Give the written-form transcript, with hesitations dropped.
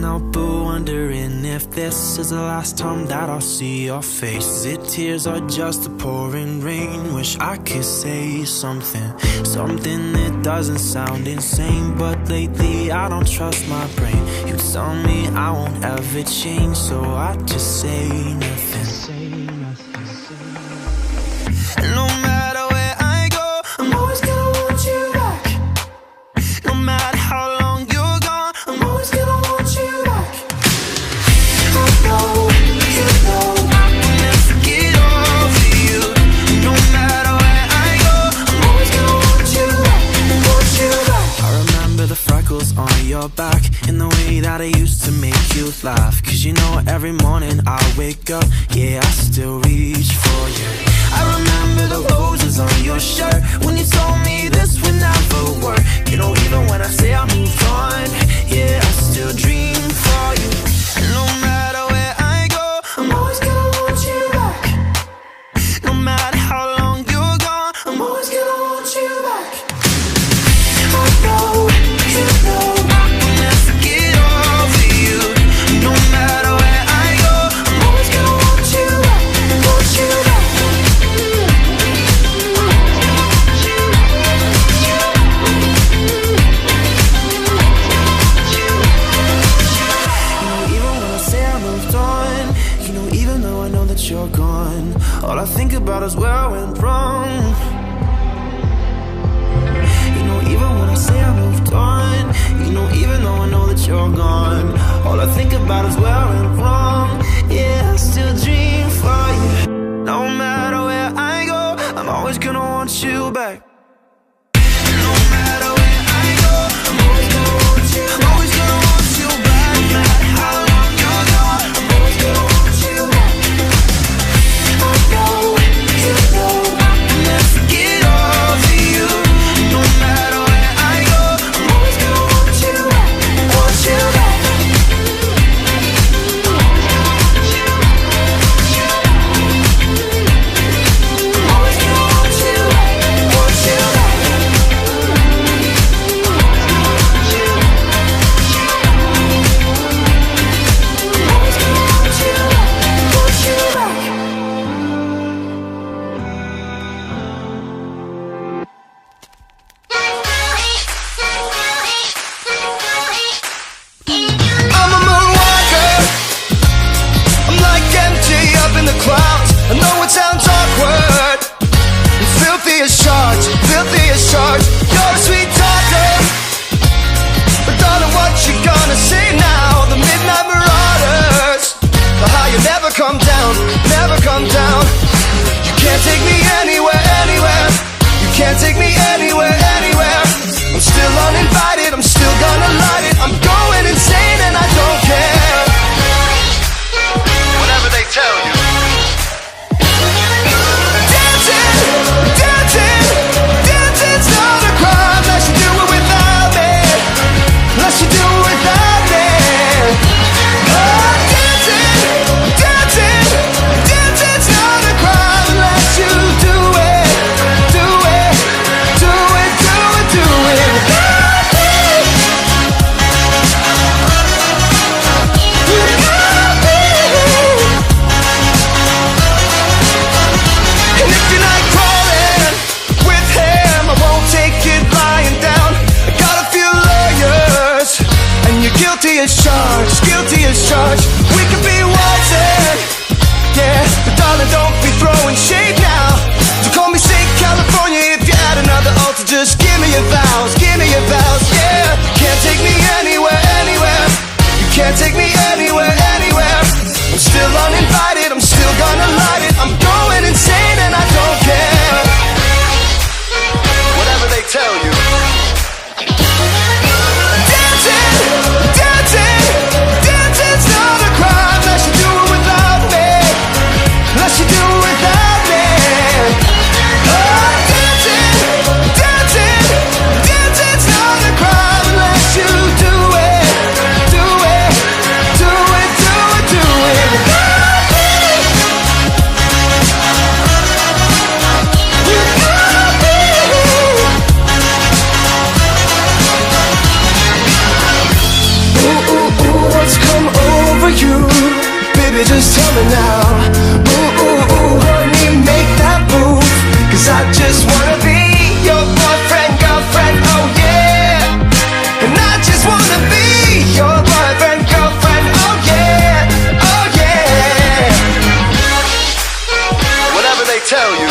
help but wondering if this is the last time that I'll see your face. Is it tears or just the pouring rain? Wish I could say something that doesn't sound insane, but lately I don't trust my brain. You tell me I won't ever change, so I just say nothing. No matter where I go, I'm always gonna want you back. No matter how long you're gone, I'm always gonna want you back. I know, you know, I will never get over you. No matter where I go, I'm always gonna want you back, want you back. I remember the freckles on your back and the way that I used to make you laugh. Cause you know every morning I wake up, yeah, I still reach for you. I remember the roses on your shirt when you told me this would never work. You know, even when I say I moved on, yeah, I still dream for you. No matter where I go, I'm always gonna want you back. No matter how long you're gone, I'm always gonna want you back. I know, you know, I will never get over you. No matter where I go, I'm always gonna want you back, want you back. You're gone. All I think about is where I went wrong. You know, even when I say I moved on, you know, even though I know that you're gone, all I think about is where I went wrong. Yeah, I still dream for you. No matter where I go, I'm always gonna want you back. No matter where I go, I'm always gonna want you back. I'm always gonna want you back. No matter how long you're gone, I'm always gonna want you back. You're a sweet talker, but darling, what you gonna say now? The midnight marauders, the high you never come down, never come down. You can't take me anywhere, anywhere. You can't take me anywhere, anywhere. I'm still uninvited, I'm still gonna light it. I'm going insane and I don't care. Whatever they tell you. tell you.